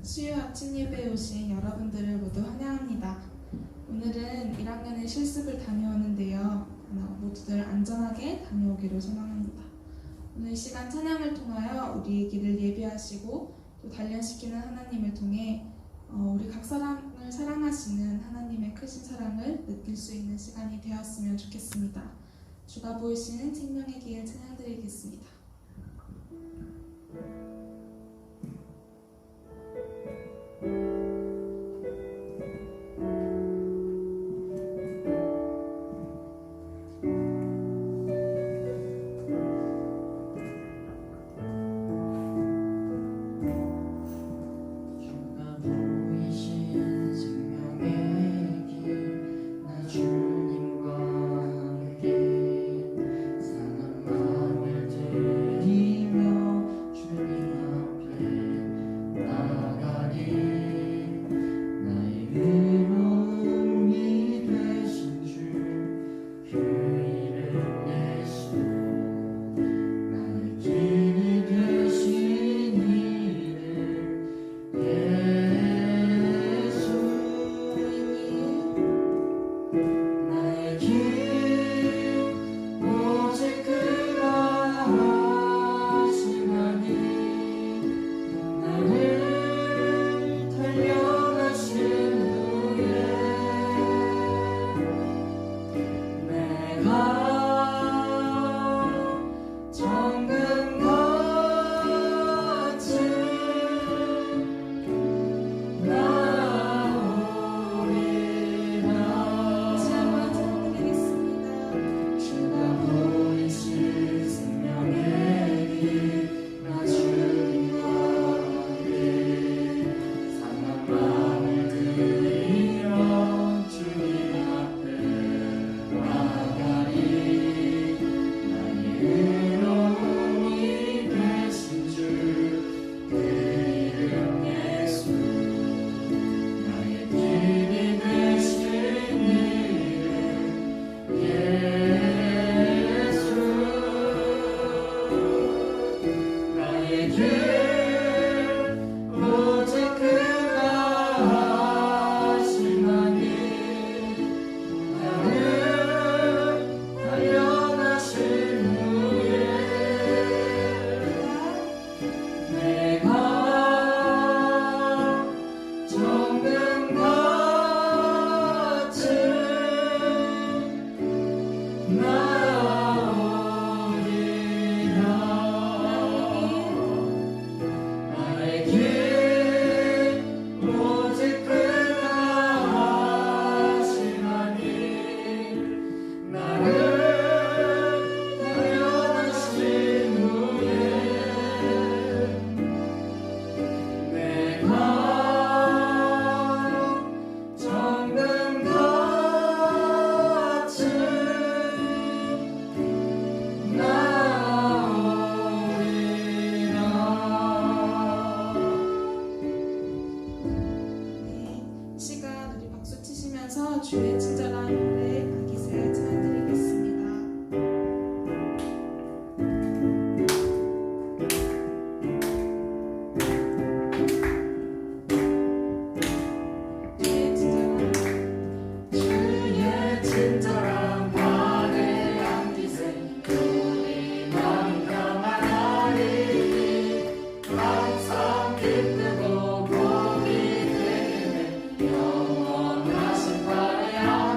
수요 아침 예배에 오신 여러분들을 모두 환영합니다. 오늘은 1학년의 실습을 다녀오는데요. 모두들 안전하게 다녀오기를 소망합니다. 오늘 시간 찬양을 통하여 우리의 길을 예비하시고 또 단련시키는 하나님을 통해 우리 각 사람을 사랑하시는 하나님의 크신 사랑을 느낄 수 있는 시간이 되었으면 좋겠습니다. 주가 보이시는 생명의 길 찬양드리겠습니다. 주의 친절한 노래 악기새 찬양드리겠습니다. 영원하신 바야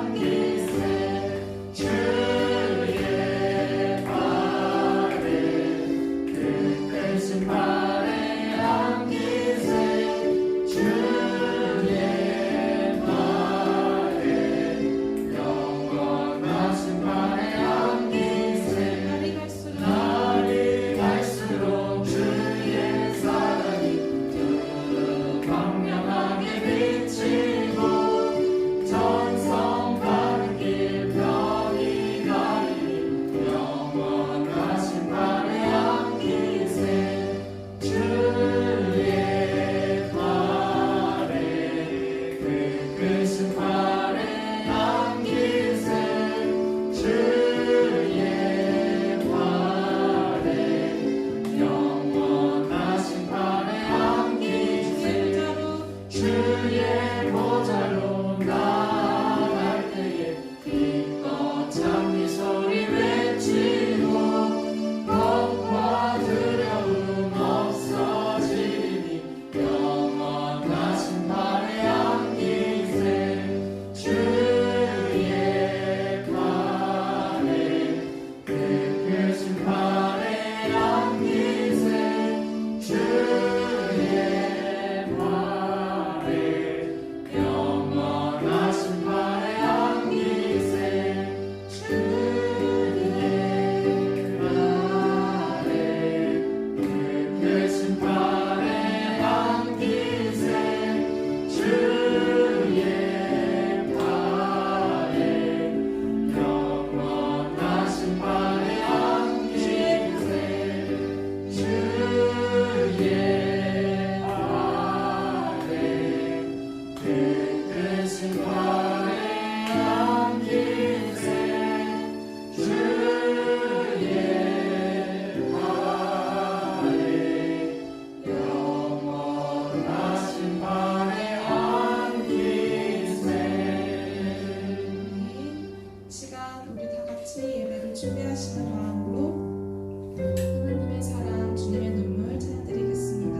우리 다 같이 예배를 준비하시는 마음으로 하나님의 사랑, 주님의 눈물 찬양드리겠습니다.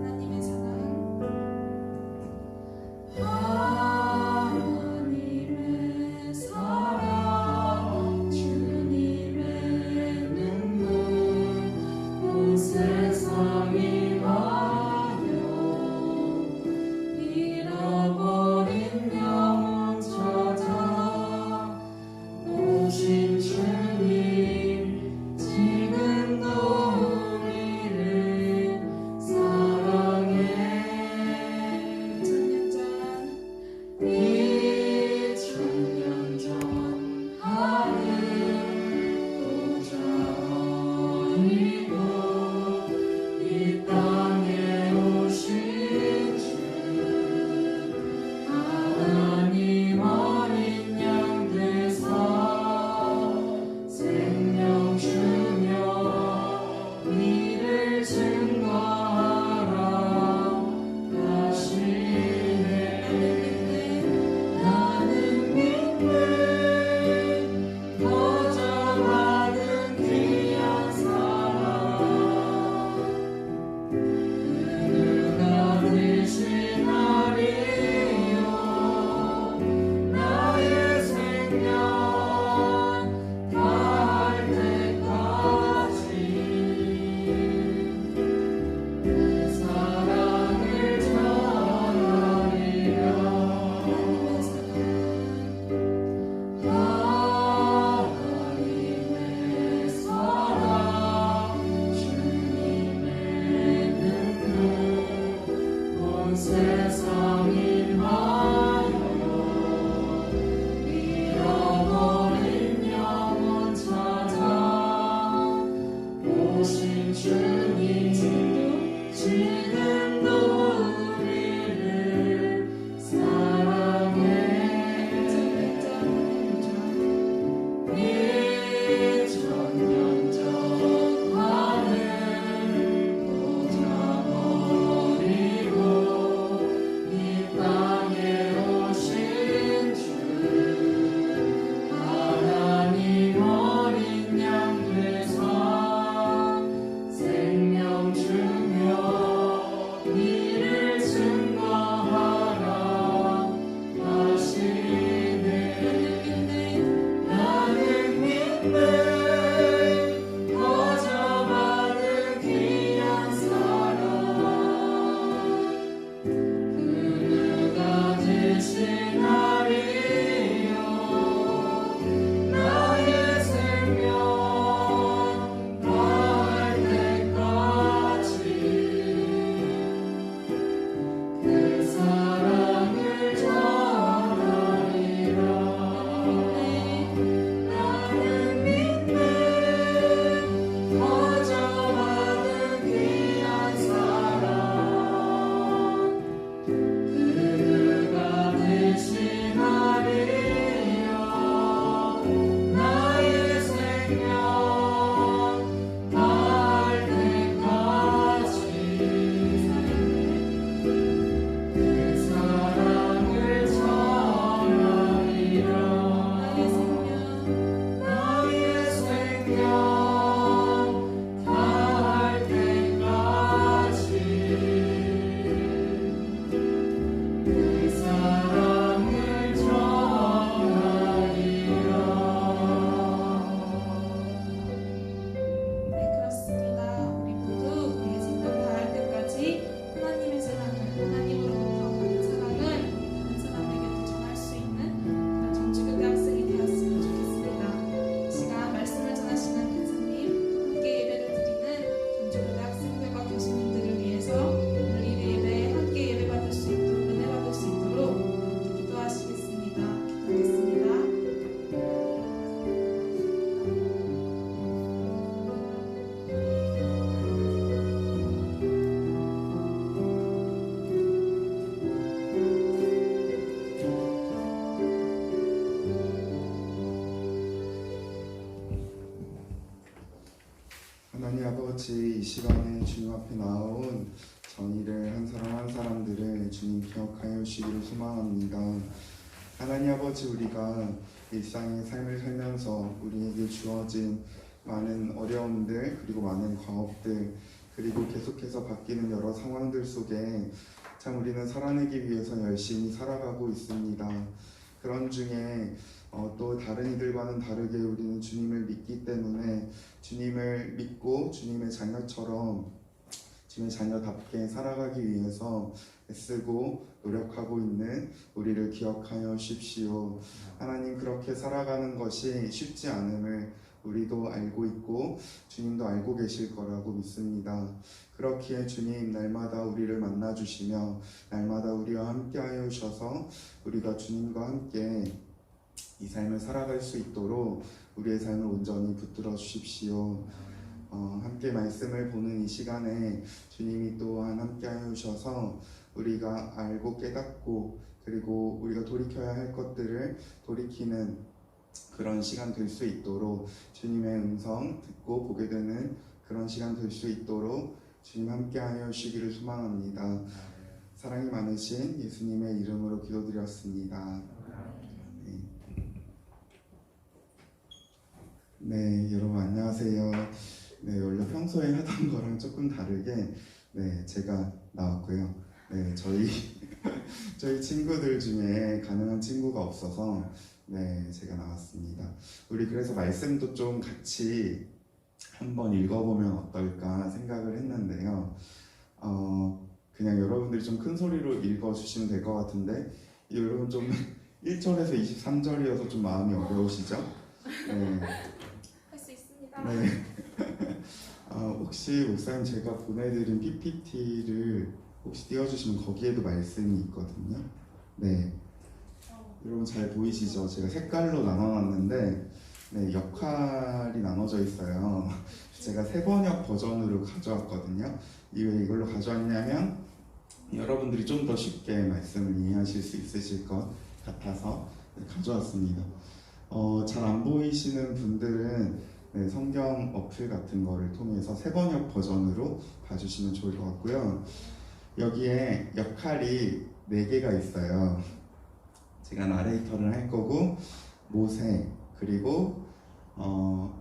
하나님의 사랑, 하나님의 사랑, 주님의 눈물, 온 세상이 잃어버린 영혼 아버지, 이 시간에 주님 앞에 나온 전의를 한 사람 한 사람들을 주님 기억하여 주시기를 소망합니다. 하나님 아버지, 우리가 일상의 삶을 살면서 우리에게 주어진 많은 어려움들, 그리고 많은 과업들, 그리고 계속해서 바뀌는 여러 상황들 속에 참 우리는 살아내기 위해서 열심히 살아가고 있습니다. 그런 중에 또 다른 이들과는 다르게 우리는 주님을 믿기 때문에 주님을 믿고 주님의 자녀처럼 주님의 자녀답게 살아가기 위해서 애쓰고 노력하고 있는 우리를 기억하여 주십시오. 하나님, 그렇게 살아가는 것이 쉽지 않음을 우리도 알고 있고 주님도 알고 계실 거라고 믿습니다. 그렇기에 주님, 날마다 우리를 만나 주시며 날마다 우리와 함께 하여 주셔서 우리가 주님과 함께 이 삶을 살아갈 수 있도록 우리의 삶을 온전히 붙들어 주십시오. 함께 말씀을 보는 이 시간에 주님이 또한 함께 하여 주셔서 우리가 알고 깨닫고 그리고 우리가 돌이켜야 할 것들을 돌이키는 그런 시간 될 수 있도록 주님의 음성 듣고 보게 되는 그런 시간 될 수 있도록 주님 함께 하여 주시기를 소망합니다. 사랑이 많으신 예수님의 이름으로 기도드렸습니다. 네, 여러분 안녕하세요. 네, 원래 평소에 하던 거랑 조금 다르게 제가 나왔고요. 네, 저희 친구들 중에 가능한 친구가 없어서 제가 나왔습니다. 우리 그래서 말씀도 좀 같이 한번 읽어보면 어떨까 생각을 했는데요. 그냥 여러분들이 좀 큰 소리로 읽어주시면 될 것 같은데 여러분 좀 1절에서 23절이어서 좀 마음이 어려우시죠? 네. 할 수 있습니다. 네. 혹시 목사님 제가 보내드린 PPT를 혹시 띄워주시면 거기에도 말씀이 있거든요. 네. 여러분 잘 보이시죠? 제가 색깔로 나눠놨는데 역할이 나눠져 있어요. 제가 세번역 버전으로 가져왔거든요. 왜 이걸로 가져왔냐면 여러분들이 좀 더 쉽게 말씀을 이해하실 수 있으실 것 같아서 가져왔습니다. 잘 안 보이시는 분들은 성경 어플 같은 거를 통해서 세번역 버전으로 봐주시면 좋을 것 같고요. 여기에 역할이 4개가 있어요. 제가 나레이터를 할 거고 모세, 그리고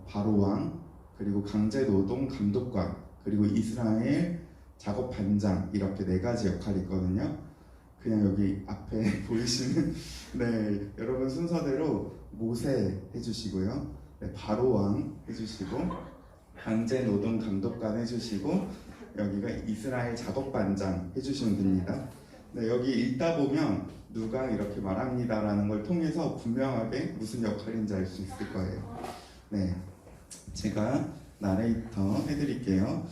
바로왕, 그리고 강제노동 감독관, 그리고 이스라엘 작업 반장, 이렇게 4가지 역할이 있거든요. 그냥 여기 앞에 보이시는 여러분 순서대로 모세 해주시고요, 바로왕 해주시고, 강제노동 감독관 해주시고, 여기가 이스라엘 작업 반장 해주시면 됩니다. 여기 읽다 보면 누가 이렇게 말합니다라는 걸 통해서 분명하게 무슨 역할인지 알 수 있을 거예요. 제가 나레이터 해드릴게요.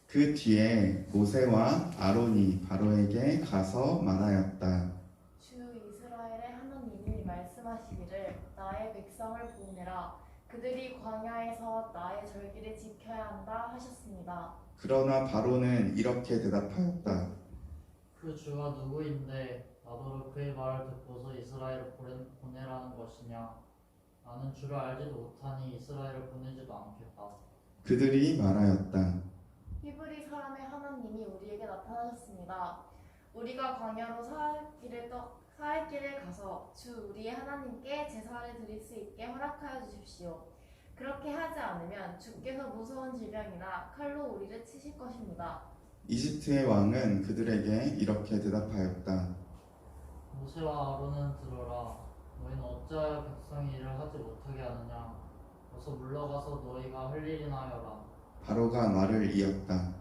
그 뒤에 모세와 아론이 바로에게 가서 말하였다. 주 이스라엘의 하나님이 말씀하시기를 나의 백성을 보내라. 그들이 광야에서 나의 절기를 지켜야 한다 하셨습니다. 그러나 바로는 이렇게 대답하였다. 그 주가 누구인데 나더러 그의 말을 듣고서 이스라엘을 보내라는 것이냐? 나는 주를 알지도 못하니 이스라엘을 보내지도 않겠다. 그들이 말하였다. 히브리 사람의 하나님이 우리에게 나타나셨습니다. 우리가 광야로 사흘 길을 가서 주 우리의 하나님께 제사를 드릴 수 있게 허락하여 주십시오. 그렇게 하지 않으면 주께서 무서운 질병이나 칼로 우리를 치실 것입니다. 이집트의 왕은 그들에게 이렇게 대답하였다. 모세와 아론은 들어라. 너희는 어찌하여 백성이 일을 하지 못하게 하느냐? 어서 물러가서 너희가 할 일이나 하여라. 바로가 말을 이었다.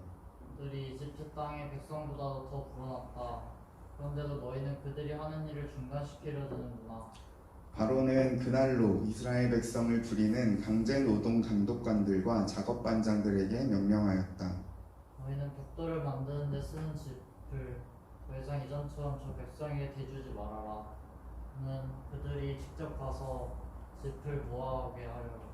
그들이 이집트 땅의 백성보다도 더 불어났다. 그런데도 너희는 그들이 하는 일을 중단시키려 드는구나. 바로는 그날로 이스라엘 백성을 부리는 강제노동 감독관들과 작업반장들에게 명령하였다. 너희는 벽돌을 만드는 데 쓰는 짚을 더 이상 이전처럼 저 백성에게 대주지 말아라. 는 그들이 직접 가서 짚을 모아오게 하려고.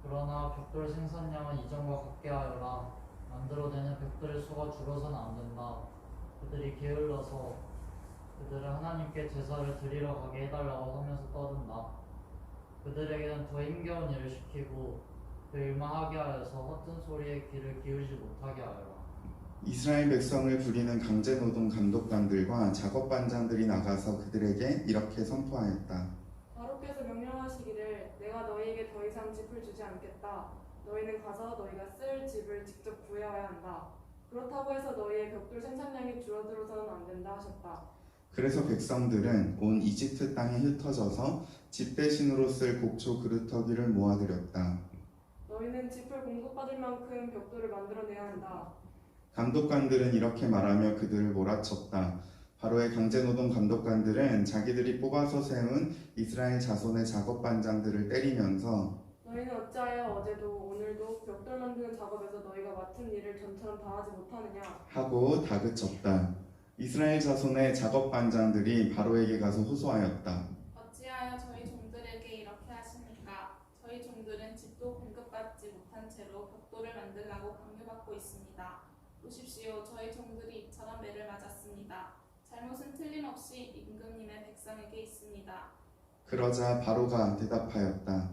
그러나 벽돌 생산량은 이전과 같게 하여라. 만들어내는 벽돌의 수가 줄어서는 안 된다. 그들이 게을러서 그들은 하나님께 제사를 드리러 가게 해달라고 하면서 떠든다. 그들에게는 더 힘겨운 일을 시키고 일만하게 하여서 허튼 소리에 귀를 기울이지 못하게 하여라. 이스라엘 백성을 부리는 강제노동 감독관들과 작업반장들이 나가서 그들에게 이렇게 선포하였다. 바로께서 명령하시기를 내가 너희에게 더 이상 짚을 주지 않겠다. 너희는 가서 너희가 쓸 집을 직접 구해와야 한다. 그렇다고 해서 너희의 벽돌 생산량이 줄어들어서는 안 된다 하셨다. 그래서 백성들은 온 이집트 땅에 흩어져서 집 대신으로 쓸 곡초 그루터기를 모아들였다. 너희는 짚을 공급받을 만큼 벽돌을 만들어내야 한다. 감독관들은 이렇게 말하며 그들을 몰아쳤다. 바로의 강제노동 감독관들은 자기들이 뽑아서 세운 이스라엘 자손의 작업반장들을 때리면서 너희는 어찌하여 어제도 오늘도 벽돌 만드는 작업에서 너희가 맡은 일을 전처럼 다하지 못하느냐. 하고 다그쳤다. 이스라엘 자손의 작업반장들이 바로에게 가서 호소하였다. 어찌하여 저희 종들에게 이렇게 하십니까? 저희 종들은 집도 공급받지 못한 채로 벽돌을 만들라고 강요받고 있습니다. 보십시오. 저희 종들이 이처럼 매를 맞았습니다. 잘못은 틀림없이 임금님의 백성에게 있습니다. 그러자 바로가 대답하였다.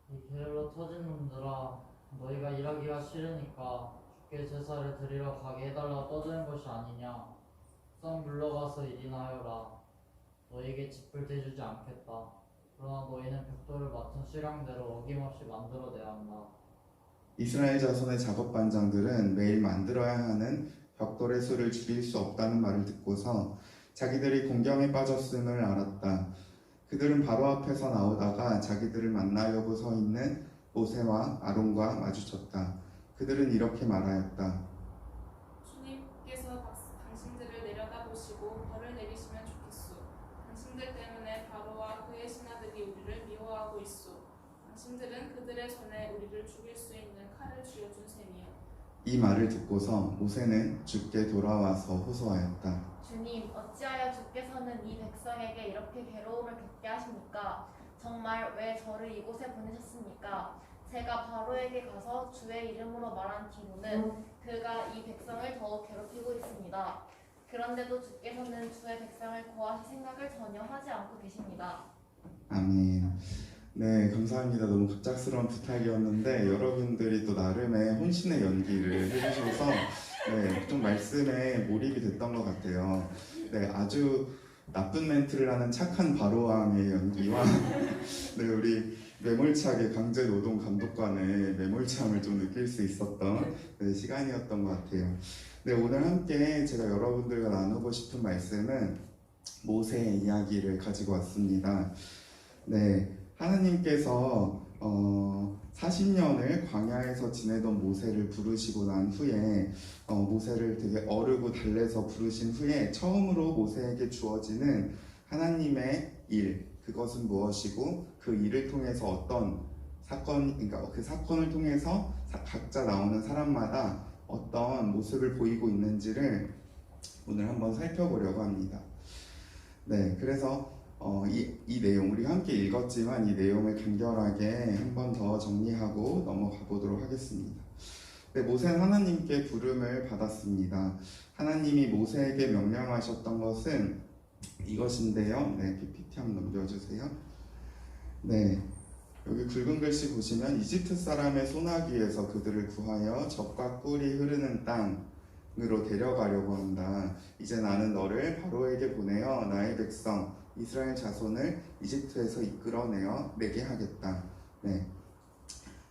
이 게을러 터진 놈들아, 너희가 일하기가 싫으니까 주께 제사를 드리러 가게 해달라 떠드는 것이 아니냐. 썩 물러가서 일이나 하여라. 너희에게 짚을 대주지 않겠다. 그러나 너희는 벽돌을 맡은 수량대로 어김없이 만들어내야 한다. 이스라엘 자손의 작업반장들은 매일 만들어야 하는 벽돌의 수를 줄일 수 없다는 말을 듣고서 자기들이 공경에 빠졌음을 알았다. 그들은 바로 앞에서 나오다가 자기들을 만나려고 서 있는 모세와 아론과 마주쳤다. 그들은 이렇게 말하였다. 주님께서 당신들을 내려다보시고 벌을 내리시면 좋겠소. 당신들 때문에 바로와 그의 신하들이 우리를 미워하고 있소. 당신들은 그들의 손에 우리를 죽일 수 있는 칼을 쥐어준 셈이요. 이 말을 듣고서 모세는 주께 돌아와서 호소하였다. 주님, 어찌하여 주께서는 이 백성에게 이렇게 괴로움을 겪게 하십니까? 정말 왜 저를 이곳에 보내셨습니까? 제가 바로에게 가서 주의 이름으로 말한 뒤로는 그가 이 백성을 더욱 괴롭히고 있습니다. 그런데도 주께서는 주의 백성을 구하실 생각을 전혀 하지 않고 계십니다. 아멘. 네, 감사합니다. 너무 갑작스러운 부탁이었는데 여러분들이 또 나름의 혼신의 연기를 해주셔서 네, 좀 말씀에 몰입이 됐던 것 같아요. 네, 아주 나쁜 멘트를 하는 착한 바로왕의 연기와 네, 우리 매몰차게 강제노동 감독관의 매몰참을 좀 느낄 수 있었던 네, 시간이었던 것 같아요. 네, 오늘 함께 제가 여러분들과 나누고 싶은 말씀은 모세의 이야기를 가지고 왔습니다. 네, 하나님께서 40년을 광야에서 지내던 모세를 부르시고 난 후에 모세를 되게 어르고 달래서 부르신 후에 처음으로 모세에게 주어지는 하나님의 일, 그것은 무엇이고 그 일을 통해서 어떤 사건, 그러니까 그 사건을 통해서 각자 나오는 사람마다 어떤 모습을 보이고 있는지를 오늘 한번 살펴보려고 합니다. 네, 그래서 이 내용 우리가 함께 읽었지만 이 내용을 간결하게 한 번 더 정리하고 넘어가 보도록 하겠습니다. 네, 모세는 하나님께 부름을 받았습니다. 하나님이 모세에게 명령하셨던 것은 이것인데요. 네, PPT 한번 넘겨주세요. 네, 여기 굵은 글씨 보시면 이집트 사람의 소나기에서 그들을 구하여 젖과 꿀이 흐르는 땅으로 데려가려고 한다. 이제 나는 너를 바로에게 보내어 나의 백성 이스라엘 자손을 이집트에서 이끌어내어 내게 하겠다. 네.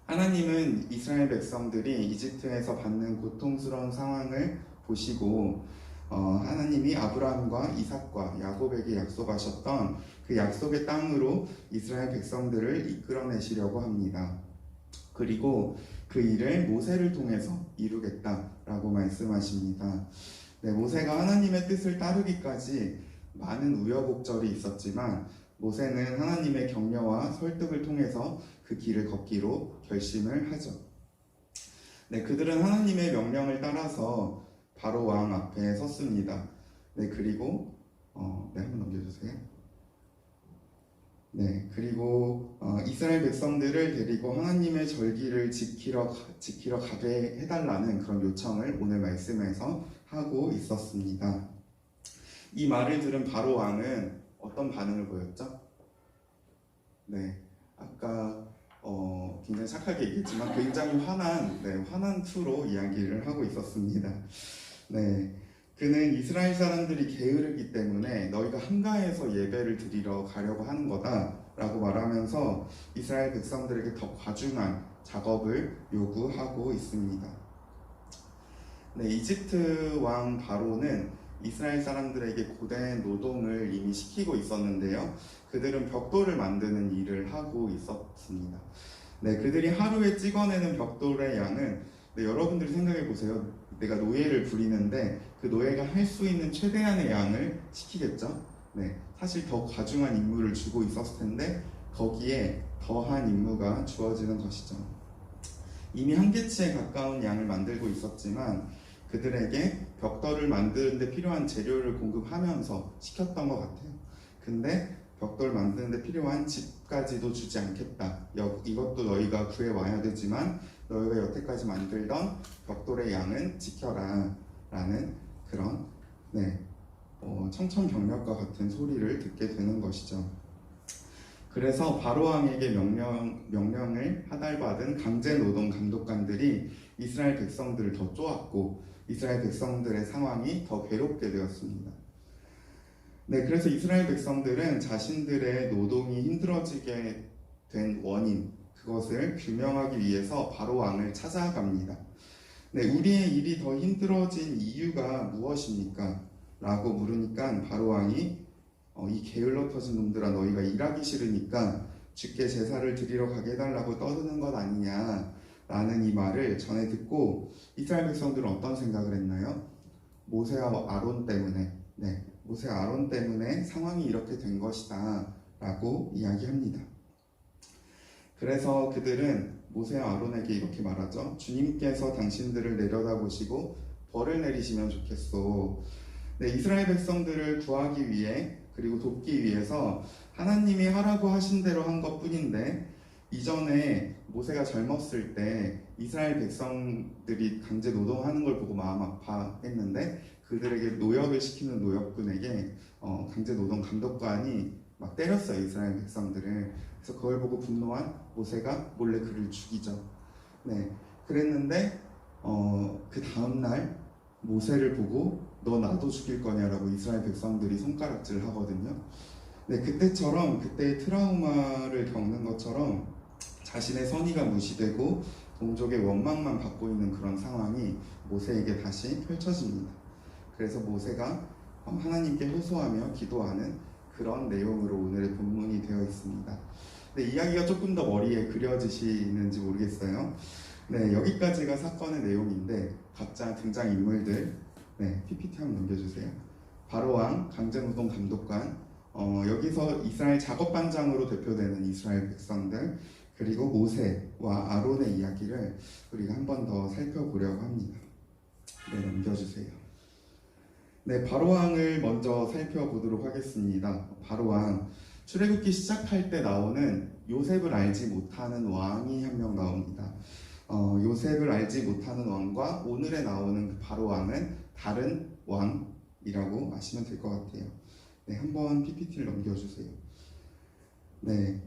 하나님은 이스라엘 백성들이 이집트에서 받는 고통스러운 상황을 보시고 하나님이 아브라함과 이삭과 야곱에게 약속하셨던 그 약속의 땅으로 이스라엘 백성들을 이끌어내시려고 합니다. 그리고 그 일을 모세를 통해서 이루겠다라고 말씀하십니다. 네, 모세가 하나님의 뜻을 따르기까지 많은 우여곡절이 있었지만 모세는 하나님의 격려와 설득을 통해서 그 길을 걷기로 결심을 하죠. 네, 그들은 하나님의 명령을 따라서 바로 왕 앞에 섰습니다. 네, 그리고 네, 한번 넘겨주세요. 네, 그리고 이스라엘 백성들을 데리고 하나님의 절기를 지키러 가게 해달라는 그런 요청을 오늘 말씀에서 하고 있었습니다. 이 말을 들은 바로 왕은 어떤 반응을 보였죠? 네, 아까 굉장히 착하게 얘기했지만 굉장히 화난 투로 이야기를 하고 있었습니다. 네, 그는 이스라엘 사람들이 게으르기 때문에 너희가 한가해서 예배를 드리러 가려고 하는 거다라고 말하면서 이스라엘 백성들에게 더 과중한 작업을 요구하고 있습니다. 네, 이집트 왕 바로는 이스라엘 사람들에게 고된 노동을 이미 시키고 있었는데요. 그들은 벽돌을 만드는 일을 하고 있었습니다. 네, 그들이 하루에 찍어내는 벽돌의 양은 여러분들이 생각해 보세요. 내가 노예를 부리는데 그 노예가 할 수 있는 최대한의 양을 시키겠죠. 네, 사실 더 과중한 임무를 주고 있었을 텐데 거기에 더한 임무가 주어지는 것이죠. 이미 한계치에 가까운 양을 만들고 있었지만 그들에게 벽돌을 만드는 데 필요한 재료를 공급하면서 시켰던 것 같아요. 근데 벽돌 만드는 데 필요한 집까지도 주지 않겠다. 이것도 너희가 구해와야 되지만 너희가 여태까지 만들던 벽돌의 양은 지켜라 라는 그런 청천벽력과 같은 소리를 듣게 되는 것이죠. 그래서 바로왕에게 명령을 하달받은 강제노동 감독관들이 이스라엘 백성들을 더 쪼았고 이스라엘 백성들의 상황이 더 괴롭게 되었습니다. 네, 그래서 이스라엘 백성들은 자신들의 노동이 힘들어지게 된 원인, 그것을 규명하기 위해서 바로왕을 찾아갑니다. 네, 우리의 일이 더 힘들어진 이유가 무엇입니까? 라고 물으니까 바로왕이 이 게을러 터진 놈들아, 너희가 일하기 싫으니까 주께 제사를 드리러 가게 해달라고 떠드는 것 아니냐 라는 이 말을 전해 듣고 이스라엘 백성들은 어떤 생각을 했나요? 모세와 아론 때문에 모세와 아론 때문에 상황이 이렇게 된 것이다 라고 이야기합니다. 그래서 그들은 모세와 아론에게 이렇게 말하죠. 주님께서 당신들을 내려다보시고 벌을 내리시면 좋겠소. 네, 이스라엘 백성들을 구하기 위해 그리고 돕기 위해서 하나님이 하라고 하신 대로 한 것뿐인데 이전에 모세가 젊었을 때 이스라엘 백성들이 강제 노동하는 걸 보고 마음 아파했는데 그들에게 노역을 시키는 노역군에게 강제 노동 감독관이 막 때렸어요, 이스라엘 백성들을. 그래서 그걸 보고 분노한 모세가 몰래 그를 죽이죠. 네, 그랬는데 그 다음날 모세를 보고 너 나도 죽일 거냐라고 이스라엘 백성들이 손가락질 하거든요. 네, 그때의 트라우마를 겪는 것처럼 자신의 선의가 무시되고 동족의 원망만 받고 있는 그런 상황이 모세에게 다시 펼쳐집니다. 그래서 모세가 하나님께 호소하며 기도하는 그런 내용으로 오늘의 본문이 되어 있습니다. 네, 이야기가 조금 더 머리에 그려지시는지 모르겠어요. 네, 여기까지가 사건의 내용인데 각자 등장인물들 PPT 한번 넘겨주세요. 바로왕, 강제노동 감독관, 여기서 이스라엘 작업반장으로 대표되는 이스라엘 백성들, 그리고 모세와 아론의 이야기를 우리가 한 번 더 살펴보려고 합니다. 네, 넘겨주세요. 네, 바로왕을 먼저 살펴보도록 하겠습니다. 바로왕, 출애굽기 시작할 때 나오는 요셉을 알지 못하는 왕이 한 명 나옵니다. 요셉을 알지 못하는 왕과 오늘에 나오는 그 바로왕은 다른 왕이라고 아시면 될 것 같아요. 네, 한번 PPT를 넘겨주세요. 네,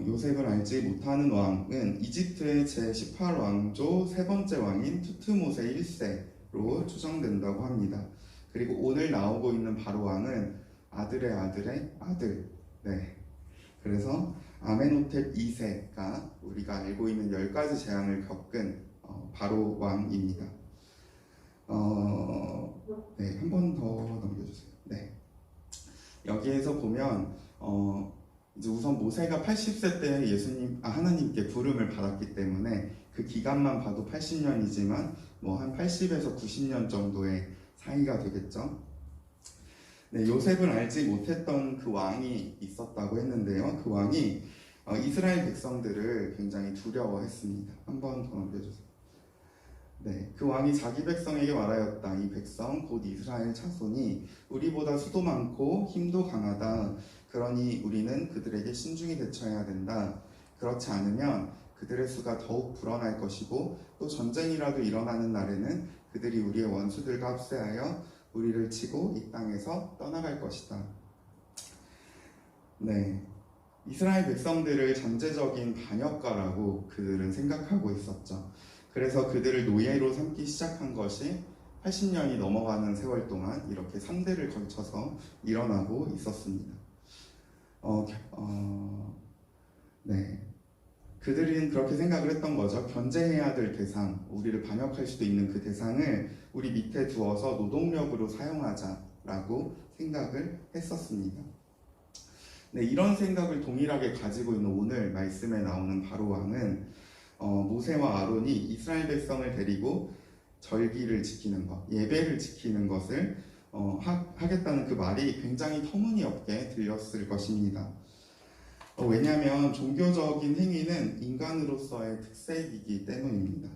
요셉을 알지 못하는 왕은 이집트의 제18왕조 세 번째 왕인 투트모세 1세로 추정된다고 합니다. 그리고 오늘 나오고 있는 바로왕은 아들의 아들의 아들. 네, 그래서 아멘호텝 2세가 우리가 알고 있는 10가지 재앙을 겪은 바로왕입니다. 네, 한 번 더 넘겨주세요. 네, 여기에서 보면 이제 우선 모세가 80세 때 하나님께 부름을 받았기 때문에 그 기간만 봐도 80년이지만 뭐 한 80에서 90년 정도의 사이가 되겠죠. 네, 요셉을 알지 못했던 그 왕이 있었다고 했는데요. 그 왕이 이스라엘 백성들을 굉장히 두려워했습니다. 한 번 더 넘겨주세요. 네, 그 왕이 자기 백성에게 말하였다. 이 백성 곧 이스라엘 자손이 우리보다 수도 많고 힘도 강하다. 그러니 우리는 그들에게 신중히 대처해야 된다. 그렇지 않으면 그들의 수가 더욱 불어날 것이고 또 전쟁이라도 일어나는 날에는 그들이 우리의 원수들과 합세하여 우리를 치고 이 땅에서 떠나갈 것이다. 네, 이스라엘 백성들을 잠재적인 반역가라고 그들은 생각하고 있었죠. 그래서 그들을 노예로 삼기 시작한 것이 80년이 넘어가는 세월 동안 이렇게 3대를 걸쳐서 일어나고 있었습니다. 네. 그들은 그렇게 생각을 했던 거죠. 견제해야 될 대상, 우리를 반역할 수도 있는 그 대상을 우리 밑에 두어서 노동력으로 사용하자라고 생각을 했었습니다. 네, 이런 생각을 동일하게 가지고 있는 오늘 말씀에 나오는 바로 왕은 모세와 아론이 이스라엘 백성을 데리고 절기를 지키는 것, 예배를 지키는 것을 하겠다는 그 말이 굉장히 터무니없게 들렸을 것입니다. 왜냐하면 종교적인 행위는 인간으로서의 특색이기 때문입니다.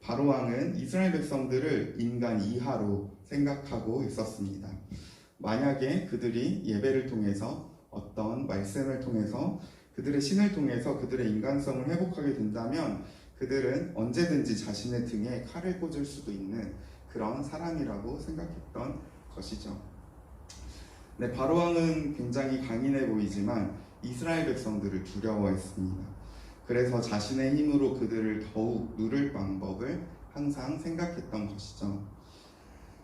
바로 왕은 이스라엘 백성들을 인간 이하로 생각하고 있었습니다. 만약에 그들이 예배를 통해서 어떤 말씀을 통해서 그들의 신을 통해서 그들의 인간성을 회복하게 된다면 그들은 언제든지 자신의 등에 칼을 꽂을 수도 있는 그런 사람이라고 생각했던 것이죠. 네, 바로 왕은 굉장히 강인해 보이지만 이스라엘 백성들을 두려워했습니다. 그래서 자신의 힘으로 그들을 더욱 누를 방법을 항상 생각했던 것이죠.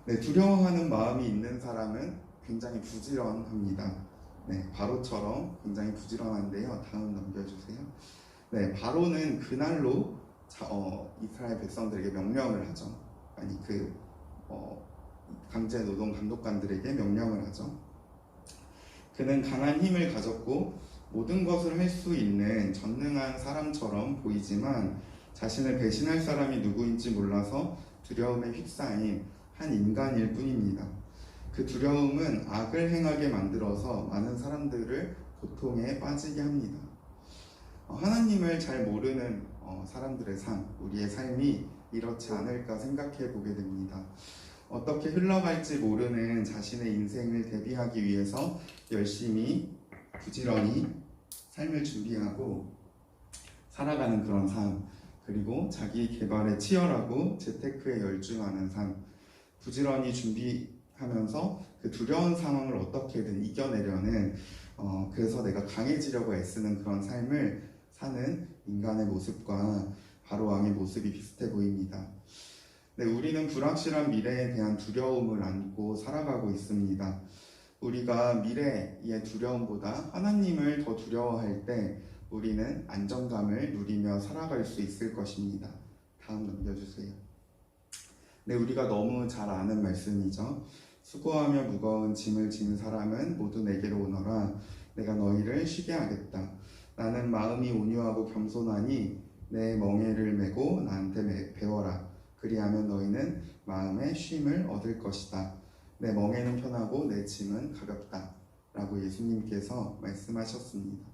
네, 두려워하는 마음이 있는 사람은 굉장히 부지런합니다. 네, 바로처럼 굉장히 부지런한데요. 다음 넘겨주세요. 네, 바로는 그날로 이스라엘 백성들에게 명령을 하죠. 아니 강제 노동 감독관들에게 명령을 하죠. 그는 강한 힘을 가졌고 모든 것을 할 수 있는 전능한 사람처럼 보이지만 자신을 배신할 사람이 누구인지 몰라서 두려움에 휩싸인 한 인간일 뿐입니다. 그 두려움은 악을 행하게 만들어서 많은 사람들을 고통에 빠지게 합니다. 하나님을 잘 모르는 사람들의 삶, 우리의 삶이 이렇지 않을까 생각해 보게 됩니다. 어떻게 흘러갈지 모르는 자신의 인생을 대비하기 위해서 열심히 부지런히 삶을 준비하고 살아가는 그런 삶, 그리고 자기 개발에 치열하고 재테크에 열중하는 삶, 부지런히 준비하면서 그 두려운 상황을 어떻게든 이겨내려는 그래서 내가 강해지려고 애쓰는 그런 삶을 사는 인간의 모습과 바로 왕의 모습이 비슷해 보입니다. 네, 우리는 불확실한 미래에 대한 두려움을 안고 살아가고 있습니다. 우리가 미래의 두려움보다 하나님을 더 두려워할 때 우리는 안정감을 누리며 살아갈 수 있을 것입니다. 다음 넘겨주세요. 네, 우리가 너무 잘 아는 말씀이죠. 수고하며 무거운 짐을 지는 사람은 모두 내게로 오너라. 내가 너희를 쉬게 하겠다. 나는 마음이 온유하고 겸손하니 내 멍에를 메고 나한테 배워라. 그리하면 너희는 마음의 쉼을 얻을 것이다. 내 멍에는 편하고 내 짐은 가볍다. 라고 예수님께서 말씀하셨습니다.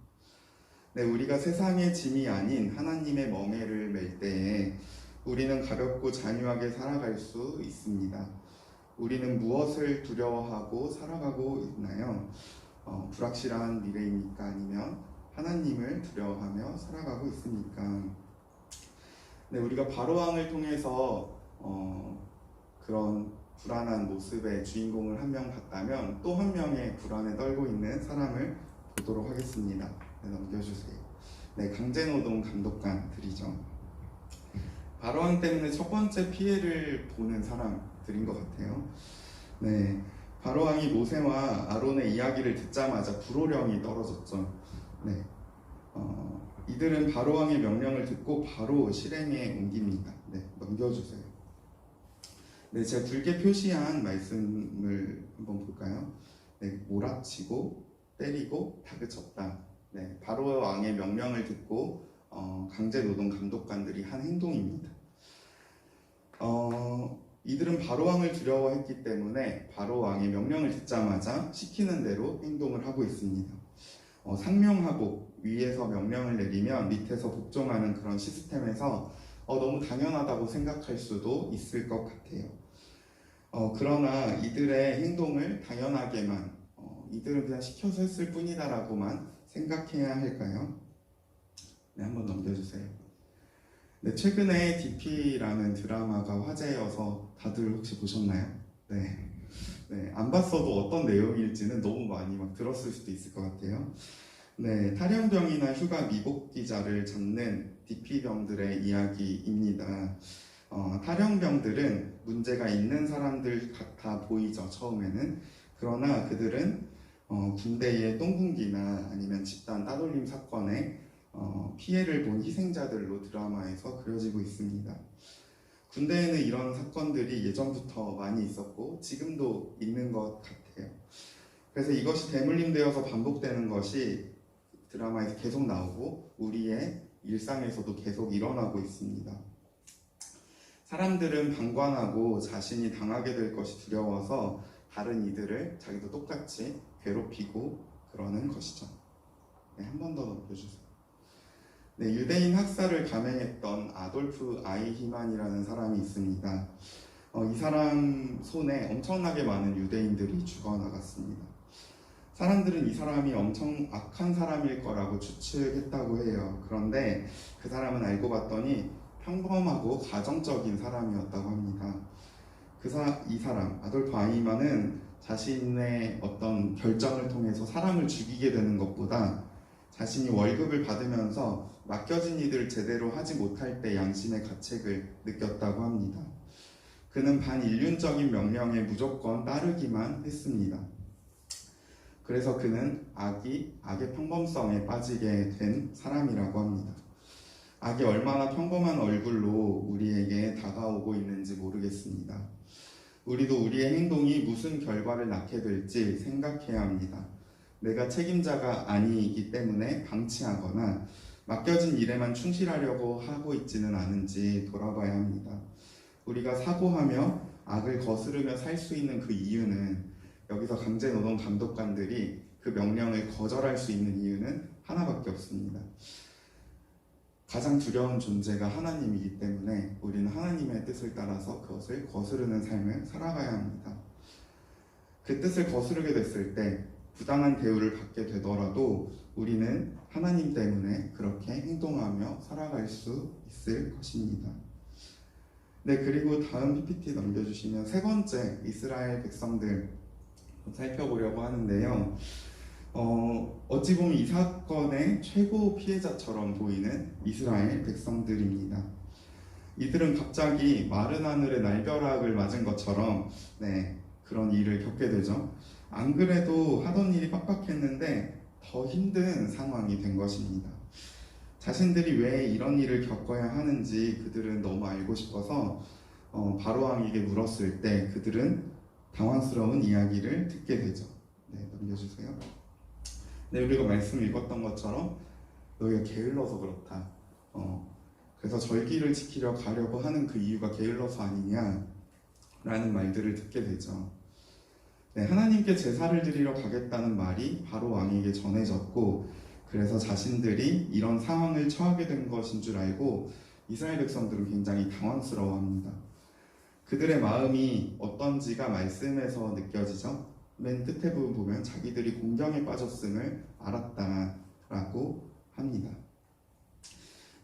네, 우리가 세상의 짐이 아닌 하나님의 멍에를 맬 때에 우리는 가볍고 자유하게 살아갈 수 있습니다. 우리는 무엇을 두려워하고 살아가고 있나요? 불확실한 미래입니까? 아니면 하나님을 두려워하며 살아가고 있습니까? 네, 우리가 바로왕을 통해서 그런 불안한 모습의 주인공을 한 명 봤다면 또 한 명의 불안에 떨고 있는 사람을 보도록 하겠습니다. 네, 넘겨주세요. 네, 강제노동 감독관들이죠. 바로왕 때문에 첫 번째 피해를 보는 사람들인 것 같아요. 네, 바로왕이 모세와 아론의 이야기를 듣자마자 불호령이 떨어졌죠. 네, 이들은 바로왕의 명령을 듣고 바로 실행에 옮깁니다. 네, 넘겨주세요. 네, 제가 굵게 표시한 말씀을 한번 볼까요? 네, 몰아치고 때리고 다그쳤다. 네, 바로왕의 명령을 듣고 강제노동 감독관들이 한 행동입니다. 이들은 바로왕을 두려워했기 때문에 바로왕의 명령을 듣자마자 시키는 대로 행동을 하고 있습니다. 상명하복, 위에서 명령을 내리면 밑에서 복종하는 그런 시스템에서 너무 당연하다고 생각할 수도 있을 것 같아요. 그러나 이들의 행동을 당연하게만 이들은 그냥 시켜서 했을 뿐이다라고만 생각해야 할까요? 네, 한번 넘겨주세요. 네, 최근에 DP라는 드라마가 화제여서 다들 혹시 보셨나요? 네, 안 봤어도 어떤 내용일지는 너무 많이 막 들었을 수도 있을 것 같아요. 네, 탈영병이나 휴가 미복귀자를 잡는 DP병들의 이야기입니다. 탈영병들은 문제가 있는 사람들 같아 보이죠, 처음에는. 그러나 그들은 군대의 똥군기나 아니면 집단 따돌림 사건에 피해를 본 희생자들로 드라마에서 그려지고 있습니다. 군대에는 이런 사건들이 예전부터 많이 있었고 지금도 있는 것 같아요. 그래서 이것이 대물림되어서 반복되는 것이 드라마에서 계속 나오고 우리의 일상에서도 계속 일어나고 있습니다. 사람들은 방관하고 자신이 당하게 될 것이 두려워서 다른 이들을 자기도 똑같이 괴롭히고 그러는 것이죠. 네, 한 번 더 넘겨주세요. 네, 유대인 학살을 감행했던 아돌프 아이히만이라는 사람이 있습니다. 이 사람 손에 엄청나게 많은 유대인들이 죽어나갔습니다. 사람들은 이 사람이 엄청 악한 사람일 거라고 추측했다고 해요. 그런데 그 사람은 알고 봤더니 평범하고 가정적인 사람이었다고 합니다. 이 사람 아돌프 아이히만은 자신의 어떤 결정을 통해서 사람을 죽이게 되는 것보다 자신이 월급을 받으면서 맡겨진 일을 제대로 하지 못할 때 양심의 가책을 느꼈다고 합니다. 그는 반인륜적인 명령에 무조건 따르기만 했습니다. 그래서 그는 악의 평범성에 빠지게 된 사람이라고 합니다. 악이 얼마나 평범한 얼굴로 우리에게 다가오고 있는지 모르겠습니다. 우리도 우리의 행동이 무슨 결과를 낳게 될지 생각해야 합니다. 내가 책임자가 아니기 때문에 방치하거나 맡겨진 일에만 충실하려고 하고 있지는 않은지 돌아봐야 합니다. 우리가 사고하며 악을 거스르며 살 수 있는 그 이유는, 여기서 강제노동 감독관들이 그 명령을 거절할 수 있는 이유는 하나밖에 없습니다. 가장 두려운 존재가 하나님이기 때문에 우리는 하나님의 뜻을 따라서 그것을 거스르는 삶을 살아가야 합니다. 그 뜻을 거스르게 됐을 때 부당한 대우를 받게 되더라도 우리는 하나님 때문에 그렇게 행동하며 살아갈 수 있을 것입니다. 네, 그리고 다음 PPT 넘겨주시면 세 번째 이스라엘 백성들 살펴보려고 하는데요. 어찌 보면 이 사건의 최고 피해자처럼 보이는 이스라엘 백성들입니다. 이들은 갑자기 마른 하늘에 날벼락을 맞은 것처럼 그런 일을 겪게 되죠. 안 그래도 하던 일이 빡빡했는데 더 힘든 상황이 된 것입니다. 자신들이 왜 이런 일을 겪어야 하는지 그들은 너무 알고 싶어서 바로 왕에게 물었을 때 그들은 당황스러운 이야기를 듣게 되죠. 네, 넘겨주세요. 네, 우리가 말씀 읽었던 것처럼 너희가 게을러서 그렇다. 그래서 절기를 지키려 가려고 하는 그 이유가 게을러서 아니냐라는 말들을 듣게 되죠. 네, 하나님께 제사를 드리러 가겠다는 말이 바로 왕에게 전해졌고, 그래서 자신들이 이런 상황을 처하게 된 것인 줄 알고 이스라엘 백성들은 굉장히 당황스러워합니다. 그들의 마음이 어떤지가 말씀에서 느껴지죠. 맨 끝에 부분 보면 자기들이 공경에 빠졌음을 알았다라고 합니다.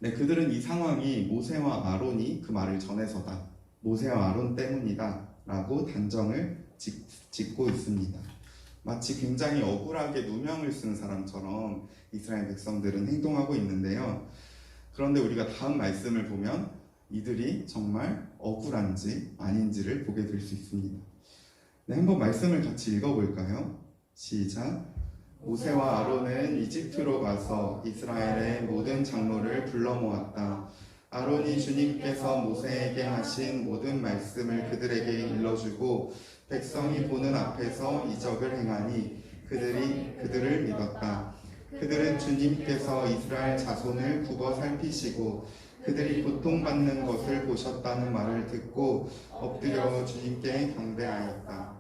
네, 그들은 이 상황이 모세와 아론이 그 말을 전해서다, 모세와 아론 때문이다 라고 단정을 짓고 있습니다. 마치 굉장히 억울하게 누명을 쓴 사람처럼 이스라엘 백성들은 행동하고 있는데요. 그런데 우리가 다음 말씀을 보면 이들이 정말 억울한지 아닌지를 보게 될 수 있습니다. 네, 한번 말씀을 같이 읽어볼까요? 시작! 모세와 아론은 이집트로 가서 이스라엘의 모든 장로를 불러 모았다. 아론이 주님께서 모세에게 하신 모든 말씀을 그들에게 일러주고 백성이 보는 앞에서 이적을 행하니 그들이 그들을 믿었다. 그들은 주님께서 이스라엘 자손을 굽어 살피시고 그들이 고통받는 것을 보셨다는 말을 듣고 엎드려 주님께 경배하였다.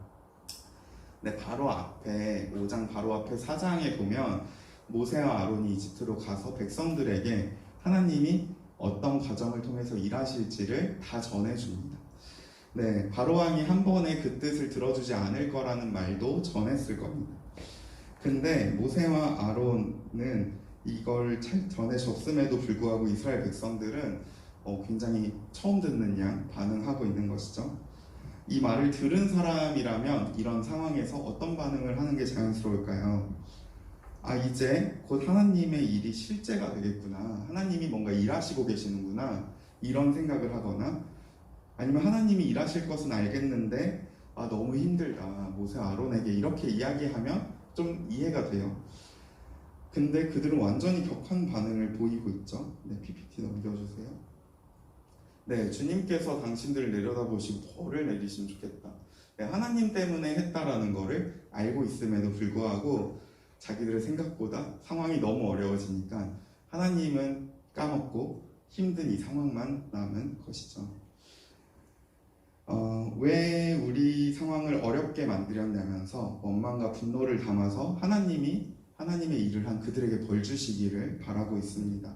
네, 바로 앞에 5장 바로 앞에 4장에 보면 모세와 아론이 이집트로 가서 백성들에게 하나님이 어떤 과정을 통해서 일하실지를 다 전해줍니다. 네, 바로왕이 한 번에 그 뜻을 들어주지 않을 거라는 말도 전했을 겁니다. 근데 모세와 아론은 이걸 잘 전해줬음에도 불구하고 이스라엘 백성들은 굉장히 처음 듣는 양 반응하고 있는 것이죠. 이 말을 들은 사람이라면 이런 상황에서 어떤 반응을 하는 게 자연스러울까요? 이제 곧 하나님의 일이 실제가 되겠구나. 하나님이 뭔가 일하시고 계시는구나. 이런 생각을 하거나 아니면 하나님이 일하실 것은 알겠는데 너무 힘들다. 모세 아론에게 이렇게 이야기하면 좀 이해가 돼요. 근데 그들은 완전히 격한 반응을 보이고 있죠. 네, PPT 넘겨주세요. 네, 주님께서 당신들을 내려다보시고 벌을 내리시면 좋겠다. 네, 하나님 때문에 했다라는 거를 알고 있음에도 불구하고 자기들의 생각보다 상황이 너무 어려워지니까 하나님은 까먹고 힘든 이 상황만 남은 것이죠. 왜 우리 상황을 어렵게 만들었냐면서 원망과 분노를 담아서 하나님의 일을 한 그들에게 벌 주시기를 바라고 있습니다.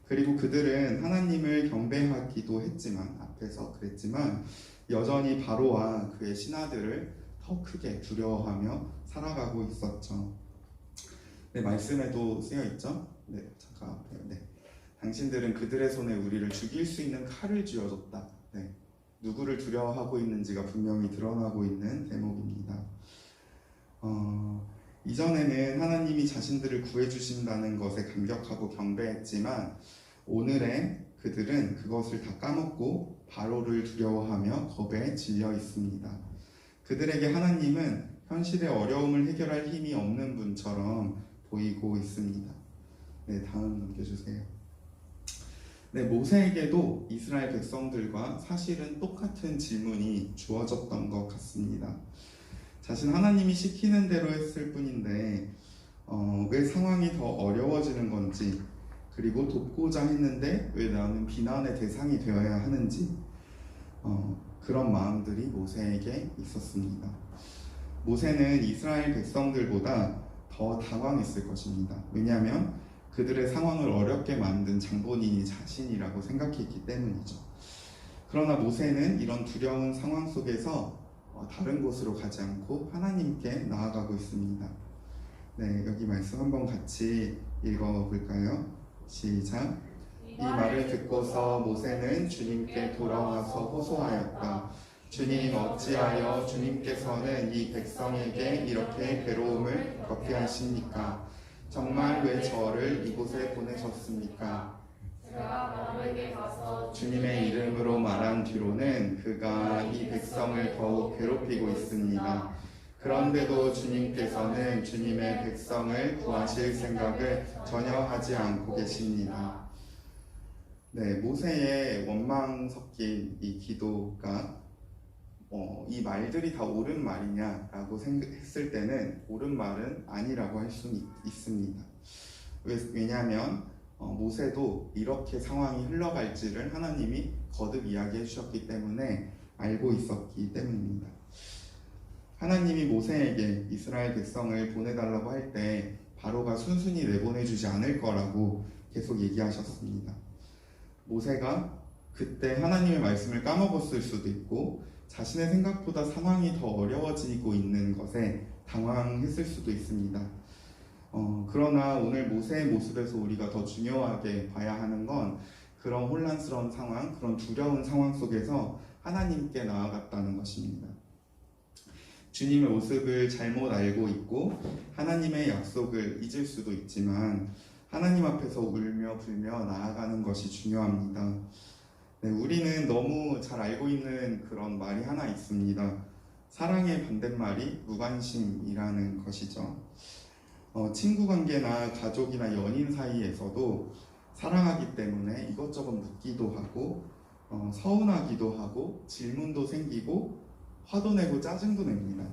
그리고 그들은 하나님을 경배하기도 했지만 앞에서 그랬지만 여전히 바로와 그의 신하들을 더 크게 두려워하며 살아가고 있었죠. 네, 말씀에도 쓰여 있죠. 네, 잠깐 앞에요. 네, 당신들은 그들의 손에 우리를 죽일 수 있는 칼을 쥐어줬다. 네, 누구를 두려워하고 있는지가 분명히 드러나고 있는 대목입니다. 이전에는 하나님이 자신들을 구해주신다는 것에 감격하고 경배했지만 오늘의 그들은 그것을 다 까먹고 바로를 두려워하며 겁에 질려 있습니다. 그들에게 하나님은 현실의 어려움을 해결할 힘이 없는 분처럼 보이고 있습니다. 네, 다음 넘겨주세요. 네, 모세에게도 이스라엘 백성들과 사실은 똑같은 질문이 주어졌던 것 같습니다. 자신 하나님이 시키는 대로 했을 뿐인데 왜 상황이 더 어려워지는 건지, 그리고 돕고자 했는데 왜 나는 비난의 대상이 되어야 하는지 그런 마음들이 모세에게 있었습니다. 모세는 이스라엘 백성들보다 더 당황했을 것입니다. 왜냐하면 그들의 상황을 어렵게 만든 장본인이 자신이라고 생각했기 때문이죠. 그러나 모세는 이런 두려운 상황 속에서 다른 곳으로 가지 않고 하나님께 나아가고 있습니다. 네, 여기 말씀 한번 같이 읽어볼까요? 시작. 이 말을 듣고서 모세는 주님께 돌아와서 호소하였다. 주님, 어찌하여 주님께서는 이 백성에게 이렇게 괴로움을 겪게 하십니까? 정말 왜 저를 이곳에 보내셨습니까? 제가 너에게 가서 주님의 이름으로 말한 뒤로는 그가 이 백성을 더욱 괴롭히고 있습니다. 그런데도 주님께서는 주님의 백성을 구하실 생각을 전혀 하지 않고 계십니다. 네, 모세의 원망 섞인 이 기도가 이 말들이 다 옳은 말이냐라고 생각했을 때는 옳은 말은 아니라고 할 수 있습니다. 왜냐하면 모세도 이렇게 상황이 흘러갈지를 하나님이 거듭 이야기해 주셨기 때문에 알고 있었기 때문입니다. 하나님이 모세에게 이스라엘 백성을 보내달라고 할 때 바로가 순순히 내보내주지 않을 거라고 계속 얘기하셨습니다. 모세가 그때 하나님의 말씀을 까먹었을 수도 있고 자신의 생각보다 상황이 더 어려워지고 있는 것에 당황했을 수도 있습니다. 그러나 오늘 모세의 모습에서 우리가 더 중요하게 봐야 하는 건 그런 혼란스러운 상황, 그런 두려운 상황 속에서 하나님께 나아갔다는 것입니다. 주님의 모습을 잘못 알고 있고 하나님의 약속을 잊을 수도 있지만 하나님 앞에서 울며 불며 나아가는 것이 중요합니다. 네, 우리는 너무 잘 알고 있는 그런 말이 하나 있습니다. 사랑의 반대말이 무관심이라는 것이죠. 친구 관계나 가족이나 연인 사이에서도 사랑하기 때문에 이것저것 묻기도 하고 서운하기도 하고 질문도 생기고 화도 내고 짜증도 냅니다.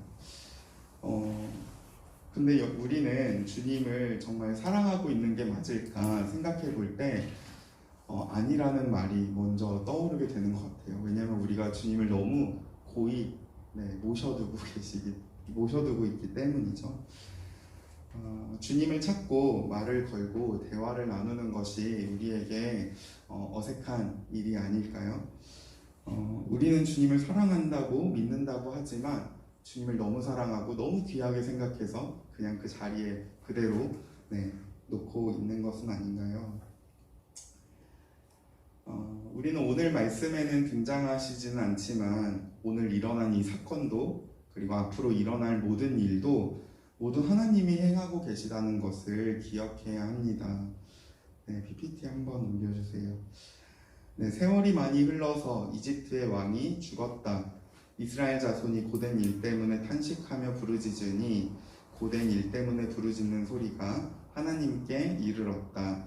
근데 우리는 주님을 정말 사랑하고 있는 게 맞을까 생각해 볼 때 아니라는 말이 먼저 떠오르게 되는 것 같아요. 왜냐하면 우리가 주님을 너무 고이 모셔두고 있기 때문이죠. 주님을 찾고 말을 걸고 대화를 나누는 것이 우리에게 어색한 일이 아닐까요? 우리는 주님을 사랑한다고 믿는다고 하지만 주님을 너무 사랑하고 너무 귀하게 생각해서 그냥 그 자리에 그대로 놓고 있는 것은 아닌가요? 우리는 오늘 말씀에는 등장하시지는 않지만 오늘 일어난 이 사건도 그리고 앞으로 일어날 모든 일도 모두 하나님이 행하고 계시다는 것을 기억해야 합니다. 네, PPT 한번 올려주세요. 네, 세월이 많이 흘러서 이집트의 왕이 죽었다. 이스라엘 자손이 고된 일 때문에 탄식하며 부르짖으니 고된 일 때문에 부르짖는 소리가 하나님께 이르렀다.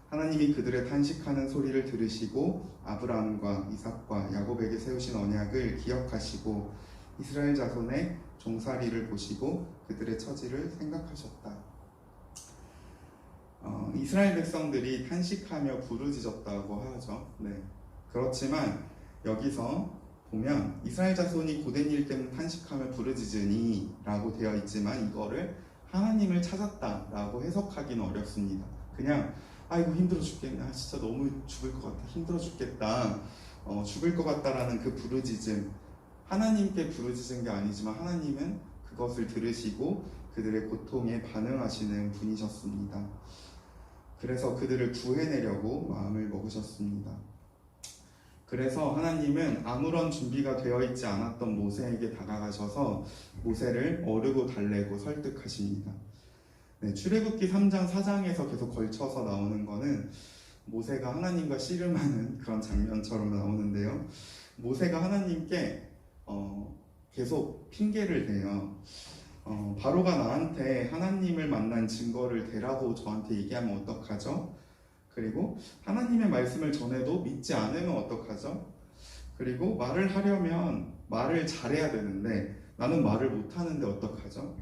하나님이 그들의 탄식하는 소리를 들으시고 아브라함과 이삭과 야곱에게 세우신 언약을 기억하시고 이스라엘 자손의 종살이를 보시고 그들의 처지를 생각하셨다. 이스라엘 백성들이 탄식하며 부르짖었다고 하죠. 네. 그렇지만 여기서 보면 이스라엘 자손이 고된 일 때문에 탄식하며 부르짖으니 라고 되어 있지만 이거를 하나님을 찾았다 라고 해석하기는 어렵습니다. 그냥 아이고 힘들어 죽겠네, 진짜 너무 죽을 것 같아, 힘들어 죽겠다, 죽을 것 같다라는 그 부르짖음, 하나님께 부르짖은 게 아니지만 하나님은 그것을 들으시고 그들의 고통에 반응하시는 분이셨습니다. 그래서 그들을 구해내려고 마음을 먹으셨습니다. 그래서 하나님은 아무런 준비가 되어 있지 않았던 모세에게 다가가셔서 모세를 어르고 달래고 설득하십니다. 네, 출애굽기 3장, 4장에서 계속 걸쳐서 나오는 거는 모세가 하나님과 씨름하는 그런 장면처럼 나오는데요. 모세가 하나님께 계속 핑계를 대요. 바로가 나한테 하나님을 만난 증거를 대라고 저한테 얘기하면 어떡하죠? 그리고 하나님의 말씀을 전해도 믿지 않으면 어떡하죠? 그리고 말을 하려면 말을 잘해야 되는데 나는 말을 못하는데 어떡하죠?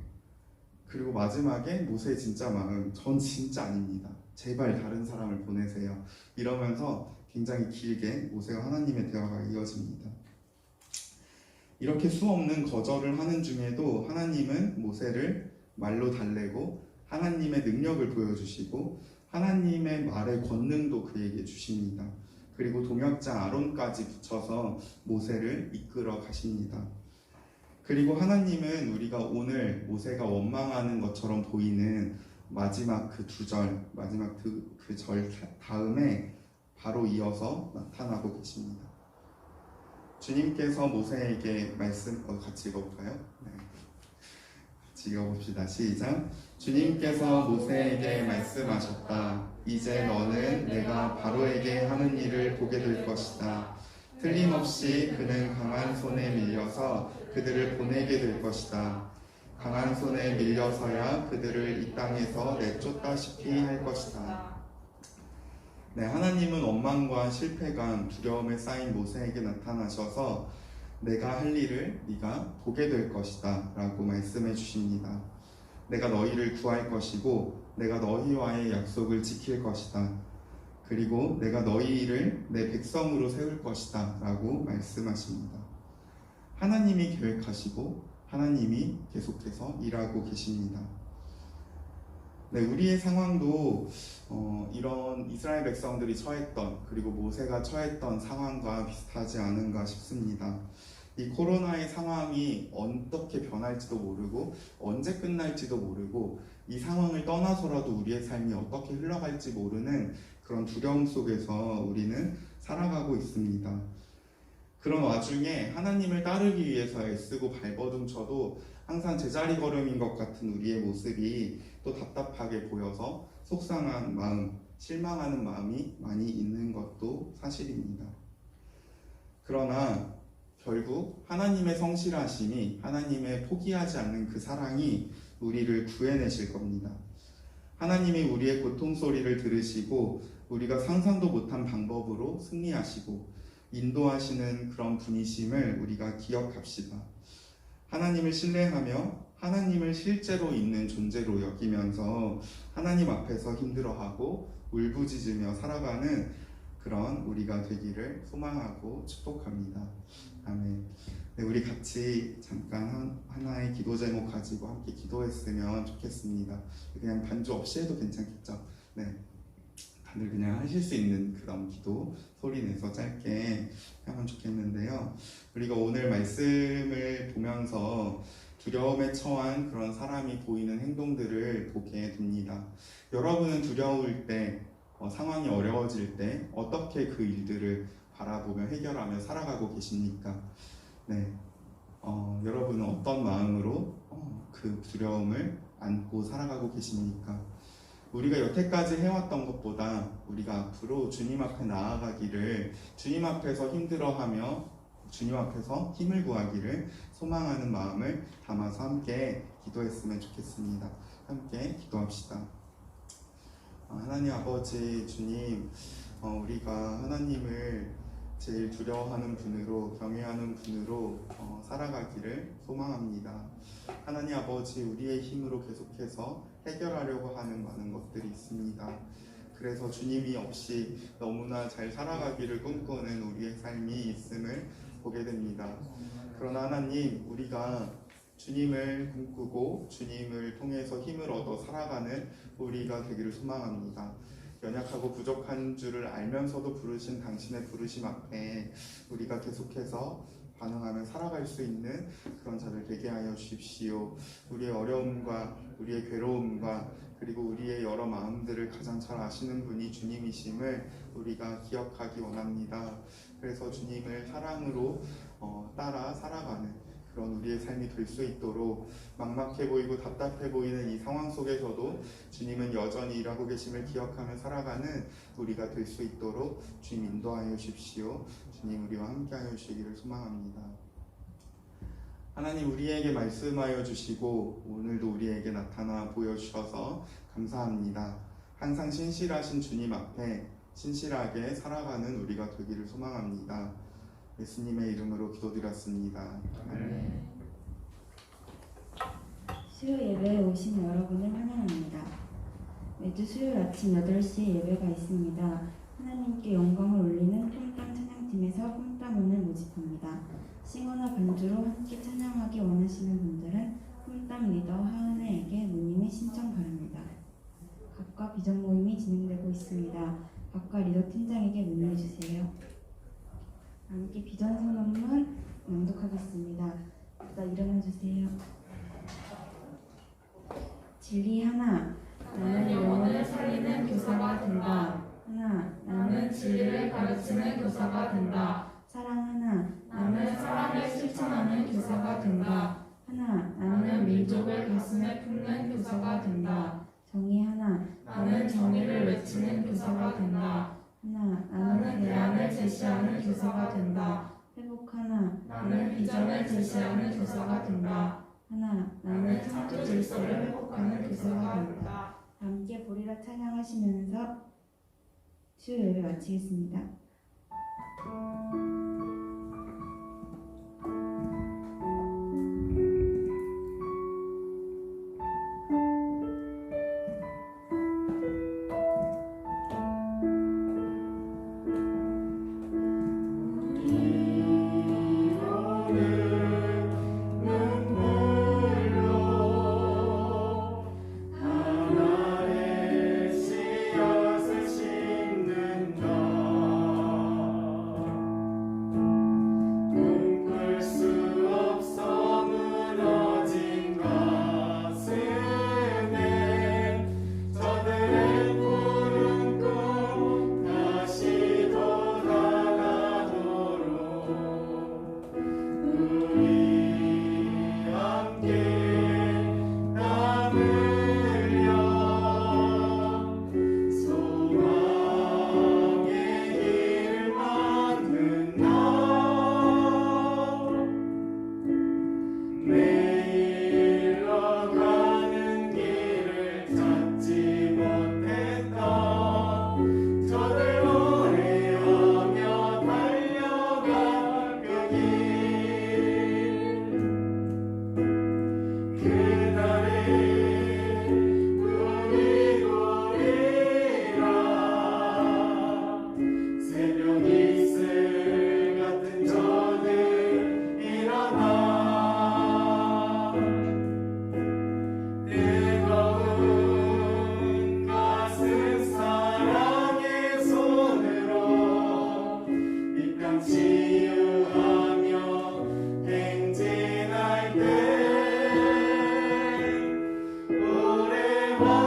그리고 마지막에 모세의 진짜 마음, 전 진짜 아닙니다, 제발 다른 사람을 보내세요, 이러면서 굉장히 길게 모세와 하나님의 대화가 이어집니다. 이렇게 수없는 거절을 하는 중에도 하나님은 모세를 말로 달래고 하나님의 능력을 보여주시고 하나님의 말의 권능도 그에게 주십니다. 그리고 동역자 아론까지 붙여서 모세를 이끌어 가십니다. 그리고 하나님은 우리가 오늘 모세가 원망하는 것처럼 보이는 마지막 그 두 절, 마지막 그 절 다음에 바로 이어서 나타나고 계십니다. 주님께서 모세에게 같이 읽어볼까요? 네. 같이 읽어봅시다. 시작. 주님께서 모세에게 말씀하셨다. 이제 너는 내가 바로에게 하는 일을 보게 될 것이다. 틀림없이 그는 강한 손에 밀려서 그들을 보내게 될 것이다. 강한 손에 밀려서야 그들을 이 땅에서 내쫓다시피 할 것이다. 네, 하나님은 원망과 실패감, 두려움에 쌓인 모세에게 나타나셔서 내가 할 일을 네가 보게 될 것이다 라고 말씀해 주십니다. 내가 너희를 구할 것이고 내가 너희와의 약속을 지킬 것이다. 그리고 내가 너희를 내 백성으로 세울 것이다 라고 말씀하십니다. 하나님이 계획하시고 하나님이 계속해서 일하고 계십니다. 네, 우리의 상황도 이런 이스라엘 백성들이 처했던, 그리고 모세가 처했던 상황과 비슷하지 않은가 싶습니다. 이 코로나의 상황이 어떻게 변할지도 모르고 언제 끝날지도 모르고 이 상황을 떠나서라도 우리의 삶이 어떻게 흘러갈지 모르는 그런 두려움 속에서 우리는 살아가고 있습니다. 그런 와중에 하나님을 따르기 위해서 애쓰고 발버둥쳐도 항상 제자리 걸음인 것 같은 우리의 모습이 또 답답하게 보여서 속상한 마음, 실망하는 마음이 많이 있는 것도 사실입니다. 그러나 결국 하나님의 성실하심이, 하나님의 포기하지 않는 그 사랑이 우리를 구해내실 겁니다. 하나님이 우리의 고통 소리를 들으시고 우리가 상상도 못한 방법으로 승리하시고 인도하시는 그런 분이심을 우리가 기억합시다. 하나님을 신뢰하며 하나님을 실제로 있는 존재로 여기면서 하나님 앞에서 힘들어하고 울부짖으며 살아가는 그런 우리가 되기를 소망하고 축복합니다. 아멘. 네, 우리 같이 잠깐 하나의 기도 제목 가지고 함께 기도했으면 좋겠습니다. 그냥 반주 없이 해도 괜찮겠죠? 네, 다들 그냥 하실 수 있는 그런 기도 소리 내서 짧게 하면 좋겠는데요. 우리가 오늘 말씀을 보면서 두려움에 처한 그런 사람이 보이는 행동들을 보게 됩니다. 여러분은 두려울 때, 상황이 어려워질 때 어떻게 그 일들을 바라보며 해결하며 살아가고 계십니까? 네, 여러분은 어떤 마음으로 그 두려움을 안고 살아가고 계십니까? 우리가 여태까지 해왔던 것보다 우리가 앞으로 주님 앞에 나아가기를, 주님 앞에서 힘들어하며 주님 앞에서 힘을 구하기를 소망하는 마음을 담아서 함께 기도했으면 좋겠습니다. 함께 기도합시다. 하나님 아버지 주님, 우리가 하나님을 제일 두려워하는 분으로, 경외하는 분으로 살아가기를 소망합니다. 하나님 아버지, 우리의 힘으로 계속해서 해결하려고 하는 많은 것들이 있습니다. 그래서 주님이 없이 너무나 잘 살아가기를 꿈꾸는 우리의 삶이 있음을 보게 됩니다. 그러나 하나님, 우리가 주님을 꿈꾸고 주님을 통해서 힘을 얻어 살아가는 우리가 되기를 소망합니다. 연약하고 부족한 줄을 알면서도 부르신 당신의 부르심 앞에 우리가 계속해서 반응하며 살아갈 수 있는 그런 자들 되게 하여 주십시오. 우리의 어려움과 우리의 괴로움과 그리고 우리의 여러 마음들을 가장 잘 아시는 분이 주님이심을 우리가 기억하기 원합니다. 그래서 주님을 사랑으로 따라 살아가는 그런 우리의 삶이 될 수 있도록, 막막해 보이고 답답해 보이는 이 상황 속에서도 주님은 여전히 일하고 계심을 기억하며 살아가는 우리가 될 수 있도록 주님 인도하여 주십시오. 주님 우리와 함께하여 주시기를 소망합니다. 하나님, 우리에게 말씀하여 주시고 오늘도 우리에게 나타나 보여주셔서 감사합니다. 항상 신실하신 주님 앞에 신실하게 살아가는 우리가 되기를 소망합니다. 예수님의 이름으로 기도드렸습니다. 아멘. 수요 예배에 오신 여러분을 환영합니다. 매주 수요일 아침 8시에 예배가 있습니다. 하나님께 영광을 올리는 홈땀 찬양팀에서 홈땀원을 모집합니다. 싱어나 반주로 함께 찬양하기 원하시는 분들은 홈땀 리더 하은혜에게 문의및 신청 바랍니다. 각과 비전 모임이 진행되고 있습니다. 각과 리더 팀장에게 문의해주세요. 함께 비전 선언문 낭독하겠습니다. 다 일어나주세요. 진리 하나, 나는 영혼을 살리는 교사가 된다. 하나, 나는 진리를 가르치는 교사가 된다. 사랑 하나, 나는 사랑을 실천하는 교사가 된다. 하나, 나는 민족을 가슴에 품는 교사가 된다. 정의 하나, 나는 정의를 외치는 교사가 된다. 하나, 나는 대안을 제시하는 교사가 된다. 회복 하나, 나는 비전을 제시하는 교사가 된다. 하나, 나는 창조 질서를 회복하는 교사가 된다. 함께 보리라 찬양하시면서 수요 예배 마치겠습니다. 오래와